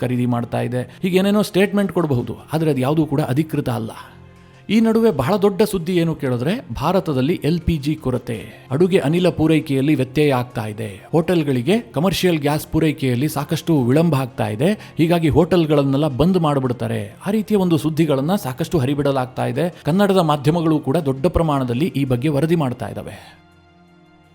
ಖರೀದಿ ಮಾಡ್ತಾ ಇದೆ, ಹೀಗೇನೇನೋ ಸ್ಟೇಟ್ಮೆಂಟ್ ಕೊಡಬಹುದು, ಆದರೆ ಅದು ಯಾವುದೂ ಕೂಡ ಅಧಿಕೃತ ಅಲ್ಲ. ಈ ನಡುವೆ ಬಹಳ ದೊಡ್ಡ ಸುದ್ದಿ ಏನು ಕೇಳಿದ್ರೆ, ಭಾರತದಲ್ಲಿ LPG ಕೊರತೆ, ಅಡುಗೆ ಅನಿಲ ಪೂರೈಕೆಯಲ್ಲಿ ವ್ಯತ್ಯಯ ಆಗ್ತಾ ಇದೆ. ಹೋಟೆಲ್ಗಳಿಗೆ ಕಮರ್ಷಿಯಲ್ ಗ್ಯಾಸ್ ಪೂರೈಕೆಯಲ್ಲಿ ಸಾಕಷ್ಟು ವಿಳಂಬ ಆಗ್ತಾ ಇದೆ, ಹೀಗಾಗಿ ಹೋಟೆಲ್ಗಳನ್ನೆಲ್ಲ ಬಂದ್ ಮಾಡಿಬಿಡ್ತಾರೆ. ಆ ರೀತಿಯ ಒಂದು ಸುದ್ದಿಗಳನ್ನ ಸಾಕಷ್ಟು ಹರಿಬಿಡಲಾಗ್ತಾ ಇದೆ. ಕನ್ನಡದ ಮಾಧ್ಯಮಗಳು ಕೂಡ ದೊಡ್ಡ ಪ್ರಮಾಣದಲ್ಲಿ ಈ ಬಗ್ಗೆ ವರದಿ ಮಾಡ್ತಾ ಇದ್ದಾವೆ.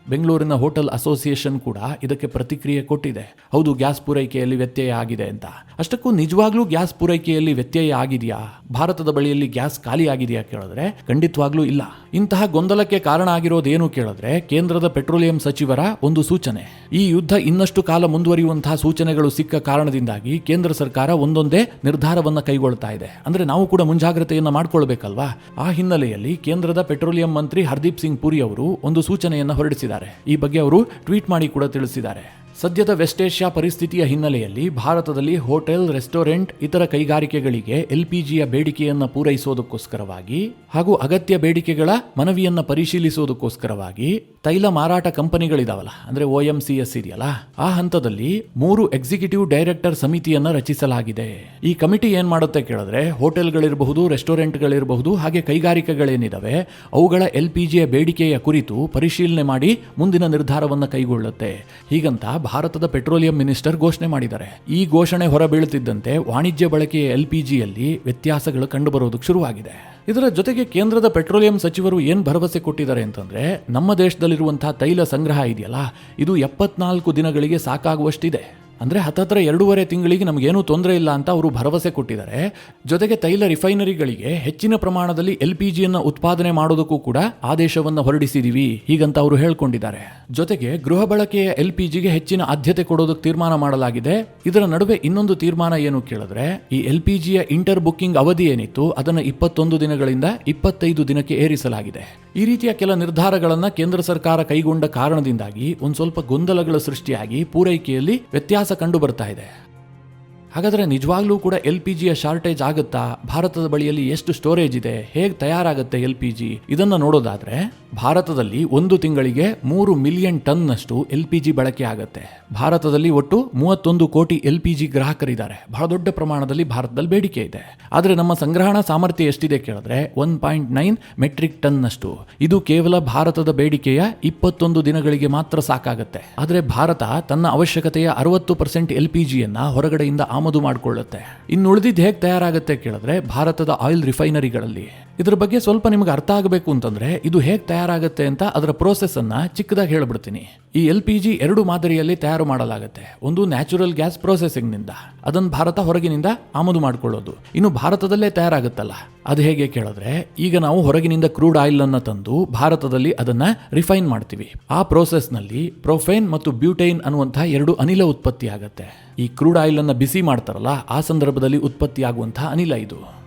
ಬೆಂಗಳೂರಿನ ಹೋಟೆಲ್ ಅಸೋಸಿಯೇಷನ್ ಕೂಡ ಇದಕ್ಕೆ ಪ್ರತಿಕ್ರಿಯೆ ಕೊಟ್ಟಿದೆ. ಹೌದು, ಗ್ಯಾಸ್ ಪೂರೈಕೆಯಲ್ಲಿ ವ್ಯತ್ಯಯ ಆಗಿದೆ ಅಂತ. ಅಷ್ಟಕ್ಕೂ ನಿಜವಾಗ್ಲೂ ಗ್ಯಾಸ್ ಪೂರೈಕೆಯಲ್ಲಿ ವ್ಯತ್ಯಯ ಆಗಿದೆಯಾ, ಭಾರತದ ಬಳಿಯಲ್ಲಿ ಗ್ಯಾಸ್ ಖಾಲಿ ಆಗಿದೆಯಾ ಕೇಳಿದ್ರೆ ಖಂಡಿತವಾಗ್ಲೂ ಇಲ್ಲ. ಇಂತಹ ಗೊಂದಲಕ್ಕೆ ಕಾರಣ ಆಗಿರೋದೇನು ಕೇಳಿದ್ರೆ, ಕೇಂದ್ರದ ಪೆಟ್ರೋಲಿಯಂ ಸಚಿವರ ಒಂದು ಸೂಚನೆ. ಈ ಯುದ್ಧ ಇನ್ನಷ್ಟು ಕಾಲ ಮುಂದುವರಿಯುವಂತಹ ಸೂಚನೆಗಳು ಸಿಕ್ಕ ಕಾರಣದಿಂದಾಗಿ ಕೇಂದ್ರ ಸರ್ಕಾರ ಒಂದೊಂದೇ ನಿರ್ಧಾರವನ್ನ ಕೈಗೊಳ್ತಾ ಇದೆ. ಅಂದ್ರೆ ನಾವು ಕೂಡ ಮುಂಜಾಗ್ರತೆಯನ್ನ ಮಾಡ್ಕೊಳ್ಬೇಕಲ್ವಾ. ಆ ಹಿನ್ನೆಲೆಯಲ್ಲಿ ಕೇಂದ್ರದ ಪೆಟ್ರೋಲಿಯಂ ಮಂತ್ರಿ ಹರ್ದೀಪ್ ಸಿಂಗ್ ಪುರಿ ಅವರು ಒಂದು ಸೂಚನೆಯನ್ನು ಹೊರಡಿಸಿದ್ದಾರೆ. ಈ ಬಗ್ಗೆ ಅವರು ಟ್ವೀಟ್ ಮಾಡಿ ಕೂಡ ತಿಳಿಸಿದ್ದಾರೆ. ಸದ್ಯದ ವೆಸ್ಟ್ ಏಷ್ಯಾ ಪರಿಸ್ಥಿತಿಯ ಹಿನ್ನೆಲೆಯಲ್ಲಿ ಭಾರತದಲ್ಲಿ ಹೋಟೆಲ್, ರೆಸ್ಟೋರೆಂಟ್, ಇತರ ಕೈಗಾರಿಕೆಗಳಿಗೆ LPGಯ ಬೇಡಿಕೆಯನ್ನು ಪೂರೈಸೋದಕ್ಕೋಸ್ಕರವಾಗಿ ಹಾಗೂ ಅಗತ್ಯ ಬೇಡಿಕೆಗಳ ಮನವಿಯನ್ನ ಪರಿಶೀಲಿಸೋದಕ್ಕೋಸ್ಕರವಾಗಿ ತೈಲ ಮಾರಾಟ ಕಂಪನಿಗಳಿದಾವಲ್ಲ, ಅಂದ್ರೆ OMCS ಇದೆಯಲ್ಲ, ಆ ಹಂತದಲ್ಲಿ 3 ಎಕ್ಸಿಕ್ಯೂಟಿವ್ ಡೈರೆಕ್ಟರ್ ಸಮಿತಿಯನ್ನ ರಚಿಸಲಾಗಿದೆ. ಈ ಕಮಿಟಿ ಏನ್ ಮಾಡುತ್ತೆ ಕೇಳಿದ್ರೆ, ಹೋಟೆಲ್ಗಳಿರಬಹುದು, ರೆಸ್ಟೋರೆಂಟ್ಗಳಿರಬಹುದು, ಹಾಗೆ ಕೈಗಾರಿಕೆಗಳೇನಿದಾವೆ ಅವುಗಳ LPGಯ ಬೇಡಿಕೆಯ ಕುರಿತು ಪರಿಶೀಲನೆ ಮಾಡಿ ಮುಂದಿನ ನಿರ್ಧಾರವನ್ನು ಕೈಗೊಳ್ಳುತ್ತೆ. ಹೀಗಂತ ಭಾರತದ ಪೆಟ್ರೋಲಿಯಂ ಮಿನಿಸ್ಟರ್ ಘೋಷಣೆ ಮಾಡಿದ್ದಾರೆ. ಈ ಘೋಷಣೆ ಹೊರಬೀಳುತ್ತಿದ್ದಂತೆ ವಾಣಿಜ್ಯ ಬಳಕೆಯ LPGಯಲ್ಲಿ ವ್ಯತ್ಯಾಸಗಳು ಕಂಡುಬರೋದಕ್ಕೆ ಶುರುವಾಗಿದೆ. ಇದರ ಜೊತೆಗೆ ಕೇಂದ್ರದ ಪೆಟ್ರೋಲಿಯಂ ಸಚಿವರು ಏನು ಭರವಸೆ ಕೊಟ್ಟಿದ್ದಾರೆ ಅಂತಂದ್ರೆ, ನಮ್ಮ ದೇಶದಲ್ಲಿರುವಂತಹ ತೈಲ ಸಂಗ್ರಹ ಇದೆಯಲ್ಲ, ಇದು 74 ದಿನಗಳಿಗೆ ಸಾಕಾಗುವಷ್ಟಿದೆ. ಅಂದ್ರೆ ಹತ್ತತ್ರ 2.5 ತಿಂಗಳಿಗೆ ನಮಗೇನೂ ತೊಂದರೆ ಇಲ್ಲ ಅಂತ ಅವರು ಭರವಸೆ ಕೊಟ್ಟಿದ್ದಾರೆ. ಜೊತೆಗೆ ತೈಲ ರಿಫೈನರಿಗಳಿಗೆ ಹೆಚ್ಚಿನ ಪ್ರಮಾಣದಲ್ಲಿ LPGಯನ್ನು ಉತ್ಪಾದನೆ ಮಾಡೋದಕ್ಕೂ ಕೂಡ ಆದೇಶವನ್ನು ಹೊರಡಿಸಿದೀವಿ, ಹೀಗಂತ ಅವರು ಹೇಳ್ಕೊಂಡಿದ್ದಾರೆ. ಜೊತೆಗೆ ಗೃಹ ಬಳಕೆಯ LPGಗೆ ಹೆಚ್ಚಿನ ಆದ್ಯತೆ ಕೊಡೋದಕ್ಕೆ ತೀರ್ಮಾನ ಮಾಡಲಾಗಿದೆ. ಇದರ ನಡುವೆ ಇನ್ನೊಂದು ತೀರ್ಮಾನ ಏನು ಕೇಳಿದ್ರೆ, ಈ LPGಯ ಇಂಟರ್ ಬುಕ್ಕಿಂಗ್ ಅವಧಿ ಏನಿತ್ತು ಅದನ್ನು 21 ದಿನಗಳಿಂದ 25 ದಿನಕ್ಕೆ ಏರಿಸಲಾಗಿದೆ. ಈ ರೀತಿಯ ಕೆಲ ನಿರ್ಧಾರಗಳನ್ನ ಕೇಂದ್ರ ಸರ್ಕಾರ ಕೈಗೊಂಡ ಕಾರಣದಿಂದಾಗಿ ಒಂದು ಸ್ವಲ್ಪ ಗೊಂದಲಗಳ ಸೃಷ್ಟಿಯಾಗಿ ಪೂರೈಕೆಯಲ್ಲಿ ವ್ಯತ್ಯಾಸ ಕಂಡು ಬರ್ತಾ ಇದೆ. ಹಾಗಾದ್ರೆ ನಿಜವಾಗ್ಲೂ ಕೂಡ LPGಯ ಶಾರ್ಟೇಜ್ ಆಗುತ್ತಾ, ಭಾರತದ ಬಳಿಯಲ್ಲಿ ಎಷ್ಟು ಸ್ಟೋರೇಜ್ ಇದೆ, ಹೇಗೆ ತಯಾರಾಗುತ್ತೆ LPG, ಇದನ್ನ ನೋಡೋದಾದ್ರೆ ಭಾರತದಲ್ಲಿ ಒಂದು ತಿಂಗಳಿಗೆ 3 ಮಿಲಿಯನ್ ಟನ್ನಷ್ಟು LPG ಬಳಕೆ ಆಗುತ್ತೆ. ಭಾರತದಲ್ಲಿ ಒಟ್ಟು 31 ಕೋಟಿ LPG ಗ್ರಾಹಕರಿದ್ದಾರೆ. ಬಹಳ ದೊಡ್ಡ ಪ್ರಮಾಣದಲ್ಲಿ ಭಾರತದಲ್ಲಿ ಬೇಡಿಕೆ ಇದೆ. ಆದರೆ ನಮ್ಮ ಸಂಗ್ರಹಣಾ ಸಾಮರ್ಥ್ಯ ಎಷ್ಟಿದೆ ಕೇಳಿದ್ರೆ 1.9 ಮೆಟ್ರಿಕ್ ಟನ್ನಷ್ಟು. ಇದು ಕೇವಲ ಭಾರತದ ಬೇಡಿಕೆಯ 21 ದಿನಗಳಿಗೆ ಮಾತ್ರ ಸಾಕಾಗುತ್ತೆ. ಆದರೆ ಭಾರತ ತನ್ನ ಅವಶ್ಯಕತೆಯ 60% LPGಯನ್ನ ಹೊರಗಡೆಯಿಂದ ಆಮದು ಮಾಡಿಕೊಳ್ಳುತ್ತೆ. ಇನ್ನು ಉಳಿದಿದ್ದು ಹೇಗೆ ತಯಾರಾಗುತ್ತೆ ಕೇಳಿದ್ರೆ ಭಾರತದ ಆಯಿಲ್ ರಿಫೈನರಿಗಳಲ್ಲಿ. ಇದ್ರ ಬಗ್ಗೆ ಸ್ವಲ್ಪ ನಿಮಗೆ ಅರ್ಥ ಆಗಬೇಕು ಅಂತಂದ್ರೆ ಇದು ಹೇಗೆ ತಯಾರಾಗುತ್ತೆ ಅಂತ ಅದರ ಪ್ರೋಸೆಸ್ ಅನ್ನ ಚಿಕ್ಕದಾಗಿ ಹೇಳ್ಬಿಡ್ತೀನಿ. ಈ LPG 2 ಮಾದರಿಯಲ್ಲಿ ತಯಾರು ಮಾಡಲಾಗುತ್ತೆ. ಒಂದು ನ್ಯಾಚುರಲ್ ಗ್ಯಾಸ್ ಪ್ರೊಸೆಸಿಂಗ್ ನಿಂದ, ಅದನ್ನು ಭಾರತ ಹೊರಗಿನಿಂದ ಆಮದು ಮಾಡಿಕೊಳ್ಳೋದು. ಇನ್ನು ಭಾರತದಲ್ಲೇ ತಯಾರಾಗುತ್ತಲ್ಲ, ಅದು ಹೇಗೆ ಕೇಳಿದ್ರೆ, ಈಗ ನಾವು ಹೊರಗಿನಿಂದ ಕ್ರೂಡ್ ಆಯಿಲ್ ಅನ್ನ ತಂದು ಭಾರತದಲ್ಲಿ ಅದನ್ನ ರಿಫೈನ್ ಮಾಡ್ತೀವಿ. ಆ ಪ್ರೋಸೆಸ್ ನಲ್ಲಿ ಪ್ರೊಫೇನ್ ಮತ್ತು ಬ್ಯೂಟೈನ್ ಅನ್ನುವಂತಹ 2 ಅನಿಲ ಉತ್ಪತ್ತಿ ಆಗುತ್ತೆ. ಈ ಕ್ರೂಡ್ ಆಯಿಲ್ ಅನ್ನ ಬಿಸಿ ಮಾಡ್ತಾರಲ್ಲ, ಆ ಸಂದರ್ಭದಲ್ಲಿ ಉತ್ಪತ್ತಿ ಆಗುವಂತಹ ಅನಿಲ ಇದು.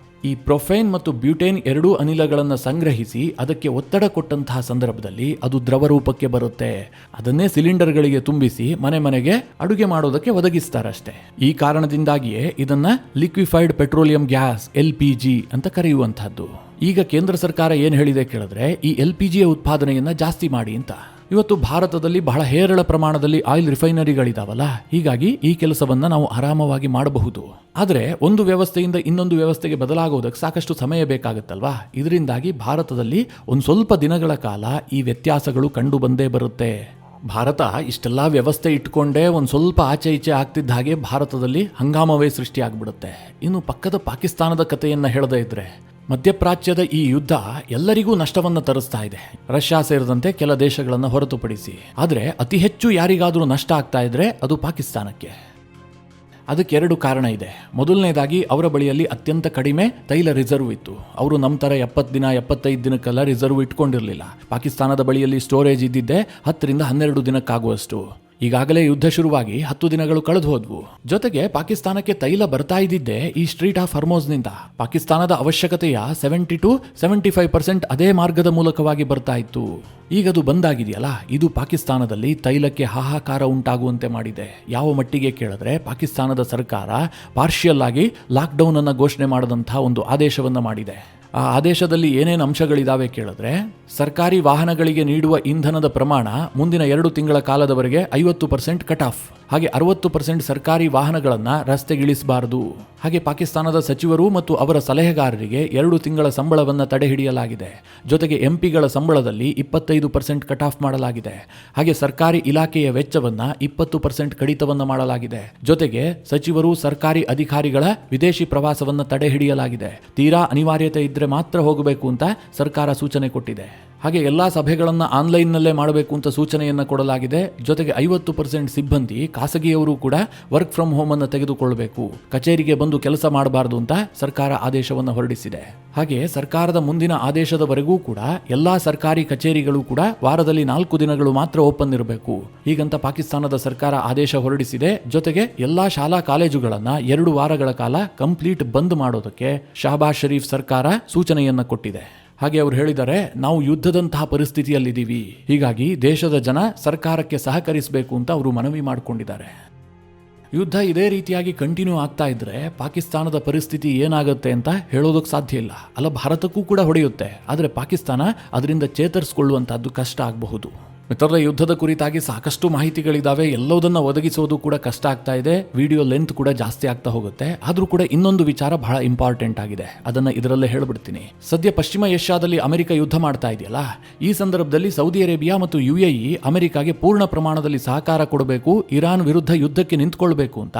ಈ ಪ್ರೊಫೇನ್ ಮತ್ತು ಬ್ಯೂಟೇನ್ 2 ಅನಿಲಗಳನ್ನು ಸಂಗ್ರಹಿಸಿ ಅದಕ್ಕೆ ಒತ್ತಡ ಕೊಟ್ಟಂತಹ ಸಂದರ್ಭದಲ್ಲಿ ಅದು ದ್ರವ ರೂಪಕ್ಕೆ ಬರುತ್ತೆ. ಅದನ್ನೇ ಸಿಲಿಂಡರ್ಗಳಿಗೆ ತುಂಬಿಸಿ ಮನೆ ಮನೆಗೆ ಅಡುಗೆ ಮಾಡೋದಕ್ಕೆ ಒದಗಿಸ್ತಾರಷ್ಟೇ. ಈ ಕಾರಣದಿಂದಾಗಿಯೇ ಇದನ್ನ ಲಿಕ್ವಿಫೈಡ್ ಪೆಟ್ರೋಲಿಯಂ ಗ್ಯಾಸ್ LPG ಅಂತ ಕರೆಯುವಂತಹದ್ದು. ಈಗ ಕೇಂದ್ರ ಸರ್ಕಾರ ಏನು ಹೇಳಿದೆ ಕೇಳಿದ್ರೆ, ಈ LPGಯ ಉತ್ಪಾದನೆಯನ್ನ ಜಾಸ್ತಿ ಮಾಡಿ ಅಂತ. ಇವತ್ತು ಭಾರತದಲ್ಲಿ ಬಹಳ ಹೇರಳ ಪ್ರಮಾಣದಲ್ಲಿ ಆಯಿಲ್ ರಿಫೈನರಿಗಳಿದಾವಲ್ಲ, ಹೀಗಾಗಿ ಈ ಕೆಲಸವನ್ನ ನಾವು ಆರಾಮವಾಗಿ ಮಾಡಬಹುದು. ಆದರೆ ಒಂದು ವ್ಯವಸ್ಥೆಯಿಂದ ಇನ್ನೊಂದು ವ್ಯವಸ್ಥೆಗೆ ಬದಲಾಗೋದಕ್ಕೆ ಸಾಕಷ್ಟು ಸಮಯ ಬೇಕಾಗುತ್ತಲ್ವಾ. ಇದರಿಂದಾಗಿ ಭಾರತದಲ್ಲಿ ಒಂದು ಸ್ವಲ್ಪ ದಿನಗಳ ಕಾಲ ಈ ವ್ಯತ್ಯಾಸಗಳು ಕಂಡು ಬಂದೇ ಬರುತ್ತೆ. ಭಾರತ ಇಷ್ಟೆಲ್ಲ ವ್ಯವಸ್ಥೆ ಇಟ್ಕೊಂಡೇ ಒಂದು ಸ್ವಲ್ಪ ಆಚೆ ಈಚೆ ಆಗ್ತಿದ್ದ ಹಾಗೆ ಭಾರತದಲ್ಲಿ ಹಂಗಾಮವೇ ಸೃಷ್ಟಿಯಾಗ್ಬಿಡುತ್ತೆ. ಇನ್ನು ಪಕ್ಕದ ಪಾಕಿಸ್ತಾನದ ಕಥೆಯನ್ನು ಹೇಳದೇ ಇದ್ರೆ, ಮಧ್ಯಪ್ರಾಚ್ಯದ ಈ ಯುದ್ಧ ಎಲ್ಲರಿಗೂ ನಷ್ಟವನ್ನು ತರಿಸ್ತಾ ಇದೆ, ರಷ್ಯಾ ಸೇರಿದಂತೆ ಕೆಲ ದೇಶಗಳನ್ನು ಹೊರತುಪಡಿಸಿ. ಆದರೆ ಅತಿ ಹೆಚ್ಚು ಯಾರಿಗಾದರೂ ನಷ್ಟ ಆಗ್ತಾ ಇದ್ರೆ ಅದು ಪಾಕಿಸ್ತಾನಕ್ಕೆ. ಅದಕ್ಕೆ 2 ಕಾರಣ ಇದೆ. ಮೊದಲನೇದಾಗಿ ಅವರ ಬಳಿಯಲ್ಲಿ ಅತ್ಯಂತ ಕಡಿಮೆ ತೈಲ ರಿಸರ್ವ್ ಇತ್ತು. ಅವರು ನಮ್ಮ ಥರ 70 ದಿನ 75 ದಿನಕ್ಕೆಲ್ಲ ರಿಸರ್ವ್ ಇಟ್ಕೊಂಡಿರಲಿಲ್ಲ. ಪಾಕಿಸ್ತಾನದ ಬಳಿಯಲ್ಲಿ ಸ್ಟೋರೇಜ್ ಇದ್ದಿದ್ದೆ 10 ರಿಂದ 12 ದಿನಕ್ಕಾಗುವಷ್ಟು. ಈಗಾಗಲೇ ಯುದ್ಧ ಶುರುವಾಗಿ 10 ದಿನಗಳು ಕಳೆದು ಹೋದ್ವು. ಜೊತೆಗೆ ಪಾಕಿಸ್ತಾನಕ್ಕೆ ತೈಲ ಬರ್ತಾ ಇದ್ದಿದ್ದೆ ಈ ಸ್ಟ್ರೀಟ್ ಆಫ್ ಹರ್ಮೋಸ್ನಿಂದ. ಪಾಕಿಸ್ತಾನದ ಅವಶ್ಯಕತೆಯ 70 to 75% ಅದೇ ಮಾರ್ಗದ ಮೂಲಕವಾಗಿ ಬರ್ತಾ ಇತ್ತು. ಈಗದು ಬಂದಾಗಿದೆಯಲ್ಲ, ಇದು ಪಾಕಿಸ್ತಾನದಲ್ಲಿ ತೈಲಕ್ಕೆ ಹಾಹಾಕಾರ ಉಂಟಾಗುವಂತೆ ಮಾಡಿದೆ. ಯಾವ ಮಟ್ಟಿಗೆ ಕೇಳಿದ್ರೆ, ಪಾಕಿಸ್ತಾನದ ಸರ್ಕಾರ ಪಾರ್ಷಿಯಲ್ ಆಗಿ ಲಾಕ್ಡೌನ್ ಅನ್ನು ಘೋಷಣೆ ಮಾಡದಂಥ ಒಂದು ಆದೇಶವನ್ನು ಮಾಡಿದೆ. ಆ ಆದೇಶದಲ್ಲಿ ಏನೇನು ಅಂಶಗಳಿದಾವೆ ಕೇಳಿದ್ರೆ, ಸರ್ಕಾರಿ ವಾಹನಗಳಿಗೆ ನೀಡುವ ಇಂಧನದ ಪ್ರಮಾಣ ಮುಂದಿನ 2 ತಿಂಗಳ ಕಾಲದವರೆಗೆ 50% ಕಟ್ ಆಫ್. ಹಾಗೆ 60% ಸರ್ಕಾರಿ ವಾಹನಗಳನ್ನು ರಸ್ತೆಗಿಳಿಸಬಾರದು. ಹಾಗೆ ಪಾಕಿಸ್ತಾನದ ಸಚಿವರು ಮತ್ತು ಅವರ ಸಲಹೆಗಾರರಿಗೆ 2 ತಿಂಗಳ ಸಂಬಳವನ್ನು ತಡೆ ಹಿಡಿಯಲಾಗಿದೆ. ಜೊತೆಗೆ ಎಂಪಿಗಳ ಸಂಬಳದಲ್ಲಿ 25% ಕಟ್ ಆಫ್ ಮಾಡಲಾಗಿದೆ. ಹಾಗೆ ಸರ್ಕಾರಿ ಇಲಾಖೆಯ ವೆಚ್ಚವನ್ನು 20% ಕಡಿತವನ್ನು ಮಾಡಲಾಗಿದೆ. ಜೊತೆಗೆ ಸಚಿವರು ಸರ್ಕಾರಿ ಅಧಿಕಾರಿಗಳ ವಿದೇಶಿ ಪ್ರವಾಸವನ್ನು ತಡೆ ಹಿಡಿಯಲಾಗಿದೆ. ತೀರಾ ಅನಿವಾರ್ಯತೆ ಇದ್ರೆ ಮಾತ್ರ ಹೋಗಬೇಕು ಅಂತ ಸರ್ಕಾರ ಸೂಚನೆ ಕೊಟ್ಟಿದೆ. ಹಾಗೆ ಎಲ್ಲ ಸಭೆಗಳನ್ನು ಆನ್ಲೈನ್ನಲ್ಲೇ ಮಾಡಬೇಕು ಅಂತ ಸೂಚನೆಯನ್ನು ಕೊಡಲಾಗಿದೆ. ಜೊತೆಗೆ 50% ಸಿಬ್ಬಂದಿ ಖಾಸಗಿಯವರು ಕೂಡ ವರ್ಕ್ ಫ್ರಮ್ ಹೋಮ್ ಅನ್ನು ತೆಗೆದುಕೊಳ್ಳಬೇಕು, ಕಚೇರಿಗೆ ಬಂದು ಕೆಲಸ ಮಾಡಬಾರದು ಅಂತ ಸರ್ಕಾರ ಆದೇಶವನ್ನು ಹೊರಡಿಸಿದೆ. ಹಾಗೆ ಸರ್ಕಾರದ ಮುಂದಿನ ಆದೇಶದವರೆಗೂ ಕೂಡ ಎಲ್ಲಾ ಸರ್ಕಾರಿ ಕಚೇರಿಗಳು ಕೂಡ ವಾರದಲ್ಲಿ 4 ದಿನಗಳು ಮಾತ್ರ ಓಪನ್ ಇರಬೇಕು. ಹೀಗಂತ ಪಾಕಿಸ್ತಾನದ ಸರ್ಕಾರ ಆದೇಶ ಹೊರಡಿಸಿದೆ. ಜೊತೆಗೆ ಎಲ್ಲಾ ಶಾಲಾ ಕಾಲೇಜುಗಳನ್ನ 2 ವಾರಗಳ ಕಾಲ ಕಂಪ್ಲೀಟ್ ಬಂದ್ ಮಾಡೋದಕ್ಕೆ ಶಹಬಾಜ್ ಶರೀಫ್ ಸರ್ಕಾರ ಸೂಚನೆಯನ್ನ ಕೊಟ್ಟಿದೆ. ಹಾಗೆ ಅವರು ಹೇಳಿದ್ದಾರೆ, ನಾವು ಯುದ್ಧದಂತಹ ಪರಿಸ್ಥಿತಿಯಲ್ಲಿದ್ದೀವಿ, ಹೀಗಾಗಿ ದೇಶದ ಜನ ಸರ್ಕಾರಕ್ಕೆ ಸಹಕರಿಸಬೇಕು ಅಂತ ಅವರು ಮನವಿ ಮಾಡಿಕೊಂಡಿದ್ದಾರೆ. ಯುದ್ಧ ಇದೇ ರೀತಿಯಾಗಿ ಕಂಟಿನ್ಯೂ ಆಗ್ತಾ ಇದ್ರೆ ಪಾಕಿಸ್ತಾನದ ಪರಿಸ್ಥಿತಿ ಏನಾಗುತ್ತೆ ಅಂತ ಹೇಳೋದಕ್ಕೆ ಸಾಧ್ಯ ಇಲ್ಲ. ಅಲ್ಲ, ಭಾರತಕ್ಕೂ ಕೂಡ ಹೊಡೆಯುತ್ತೆ, ಆದರೆ ಪಾಕಿಸ್ತಾನ ಅದರಿಂದ ಚೇತರಿಸಿಕೊಳ್ಳುವಂತಹದ್ದು ಕಷ್ಟ ಆಗಬಹುದು. ಮಿತ್ರರ, ಯುದ್ಧದ ಕುರಿತಾಗಿ ಸಾಕಷ್ಟು ಮಾಹಿತಿಗಳಿದಾವೆ. ಎಲ್ಲದನ್ನ ಒದಗಿಸೋದು ಕೂಡ ಕಷ್ಟ ಆಗ್ತಾ ಇದೆ. ವಿಡಿಯೋ ಲೆಂತ್ ಕೂಡ ಜಾಸ್ತಿ ಆಗ್ತಾ ಹೋಗುತ್ತೆ. ಆದ್ರೂ ಕೂಡ ಇನ್ನೊಂದು ವಿಚಾರ ಬಹಳ ಇಂಪಾರ್ಟೆಂಟ್ ಆಗಿದೆ, ಅದನ್ನ ಇದರಲ್ಲೇ ಹೇಳ್ಬಿಡ್ತೀನಿ. ಸದ್ಯ ಪಶ್ಚಿಮ ಏಷ್ಯಾದಲ್ಲಿ ಅಮೆರಿಕ ಯುದ್ಧ ಮಾಡ್ತಾ ಇದೆಯಲ್ಲ, ಈ ಸಂದರ್ಭದಲ್ಲಿ ಸೌದಿ ಅರೇಬಿಯಾ ಮತ್ತು UAE ಅಮೆರಿಕಾಗೆ ಪೂರ್ಣ ಪ್ರಮಾಣದಲ್ಲಿ ಸಹಕಾರ ಕೊಡಬೇಕು, ಇರಾನ್ ವಿರುದ್ಧ ಯುದ್ಧಕ್ಕೆ ನಿಂತ್ಕೊಳ್ಬೇಕು ಅಂತ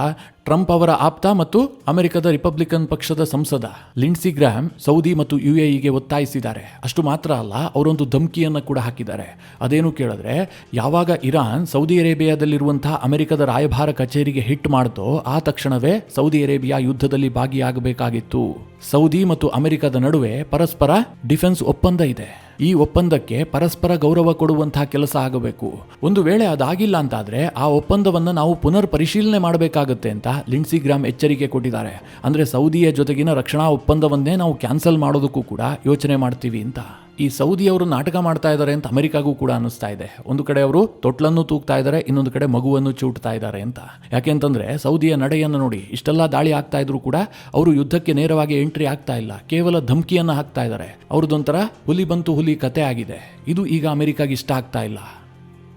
ಟ್ರಂಪ್ ಅವರ ಆಪ್ತ ಮತ್ತು ಅಮೆರಿಕದ ರಿಪಬ್ಲಿಕನ್ ಪಕ್ಷದ ಸಂಸದ ಲಿಂಡ್ಸಿ ಗ್ರಾಹಮ್ ಸೌದಿ ಮತ್ತು UAEಗೆ ಒತ್ತಾಯಿಸಿದ್ದಾರೆ. ಅಷ್ಟು ಮಾತ್ರ ಅಲ್ಲ, ಅವರೊಂದು ಧಮಕಿಯನ್ನು ಕೂಡ ಹಾಕಿದ್ದಾರೆ. ಅದೇನು ಕೇಳಿದ್ರೆ, ಯಾವಾಗ ಇರಾನ್ ಸೌದಿ ಅರೇಬಿಯಾದಲ್ಲಿರುವಂತಹ ಅಮೆರಿಕದ ರಾಯಭಾರ ಕಚೇರಿಗೆ ಹಿಟ್ ಮಾಡ್ತೋ ಆ ತಕ್ಷಣವೇ ಸೌದಿ ಅರೇಬಿಯಾ ಯುದ್ಧದಲ್ಲಿ ಭಾಗಿಯಾಗಬೇಕಾಗಿತ್ತು. ಸೌದಿ ಮತ್ತು ಅಮೆರಿಕದ ನಡುವೆ ಪರಸ್ಪರ ಡಿಫೆನ್ಸ್ ಒಪ್ಪಂದ ಇದೆ. ಈ ಒಪ್ಪಂದಕ್ಕೆ ಪರಸ್ಪರ ಗೌರವ ಕೊಡುವಂತಹ ಕೆಲಸ ಆಗಬೇಕು. ಒಂದು ವೇಳೆ ಅದಾಗಿಲ್ಲ ಅಂತಾದ್ರೆ ಆ ಒಪ್ಪಂದವನ್ನು ನಾವು ಪುನರ್ ಪರಿಶೀಲನೆ ಮಾಡಬೇಕಾಗುತ್ತೆ ಅಂತ ಲಿಂಡ್ಸಿ ಗ್ರಾಹಮ್ ಎಚ್ಚರಿಕೆ ಕೊಟ್ಟಿದ್ದಾರೆ. ಅಂದ್ರೆ ಸೌದಿಯ ಜೊತೆಗಿನ ರಕ್ಷಣಾ ಒಪ್ಪಂದವನ್ನೇ ನಾವು ಕ್ಯಾನ್ಸಲ್ ಮಾಡೋದಕ್ಕೂ ಕೂಡ ಯೋಚನೆ ಮಾಡ್ತೀವಿ ಅಂತ. ಈ ಸೌದಿಯವರು ನಾಟಕ ಮಾಡ್ತಾ ಇದ್ದಾರೆ ಅಂತ ಅಮೆರಿಕಾಗೂ ಕೂಡ ಅನ್ನಿಸ್ತಾ ಇದೆ. ಒಂದು ಕಡೆ ಅವರು ತೊಟ್ಲನ್ನು ತೂಗ್ತಾ ಇದ್ದಾರೆ, ಇನ್ನೊಂದು ಕಡೆ ಮಗುವನ್ನು ಚೂಟ್ತಾ ಇದ್ದಾರೆ ಅಂತ. ಯಾಕೆಂತಂದ್ರೆ ಸೌದಿಯ ನಡೆಯನ್ನು ನೋಡಿ, ಇಷ್ಟೆಲ್ಲ ದಾಳಿ ಆಗ್ತಾ ಇದ್ರು ಕೂಡ ಅವರು ಯುದ್ಧಕ್ಕೆ ನೇರವಾಗಿ ಎಂಟ್ರಿ ಆಗ್ತಾ ಇಲ್ಲ, ಕೇವಲ ಧಮಕಿಯನ್ನು ಹಾಕ್ತಾ ಇದ್ದಾರೆ. ಅವ್ರದ್ದೊಂಥರ ಹುಲಿ ಬಂತು ಹುಲಿ ಕತೆ ಆಗಿದೆ. ಇದು ಈಗ ಅಮೆರಿಕಾಗೆ ಇಷ್ಟ ಆಗ್ತಾ ಇಲ್ಲ.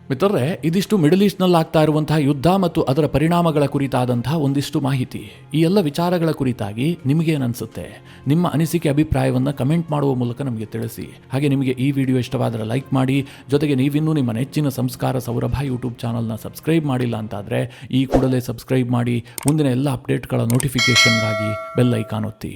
ಮಿತ್ರರೇ, ಇದಿಷ್ಟು ಮಿಡಲ್ ಈಸ್ಟ್ನಲ್ಲಿ ಆಗ್ತಾ ಇರುವಂತಹ ಯುದ್ಧ ಮತ್ತು ಅದರ ಪರಿಣಾಮಗಳ ಕುರಿತಾದಂತಹ ಒಂದಿಷ್ಟು ಮಾಹಿತಿ. ಈ ಎಲ್ಲ ವಿಚಾರಗಳ ಕುರಿತಾಗಿ ನಿಮಗೇನನ್ಸುತ್ತೆ? ನಿಮ್ಮ ಅನಿಸಿಕೆ ಅಭಿಪ್ರಾಯವನ್ನು ಕಮೆಂಟ್ ಮಾಡುವ ಮೂಲಕ ನಮಗೆ ತಿಳಿಸಿ. ಹಾಗೆ ನಿಮಗೆ ಈ ವಿಡಿಯೋ ಇಷ್ಟವಾದರೆ ಲೈಕ್ ಮಾಡಿ. ಜೊತೆಗೆ ನೀವಿನ್ನೂ ನಿಮ್ಮ ನೆಚ್ಚಿನ ಸಂಸ್ಕಾರ ಸೌರಭ ಯೂಟ್ಯೂಬ್ ಚಾನಲ್ನ ಸಬ್ಸ್ಕ್ರೈಬ್ ಮಾಡಿಲ್ಲ ಅಂತಾದರೆ ಈ ಕೂಡಲೇ ಸಬ್ಸ್ಕ್ರೈಬ್ ಮಾಡಿ. ಮುಂದಿನ ಎಲ್ಲ ಅಪ್ಡೇಟ್ಗಳ ನೋಟಿಫಿಕೇಷನ್ಗಾಗಿ ಬೆಲ್ ಐಕಾನ್ ಒತ್ತಿ.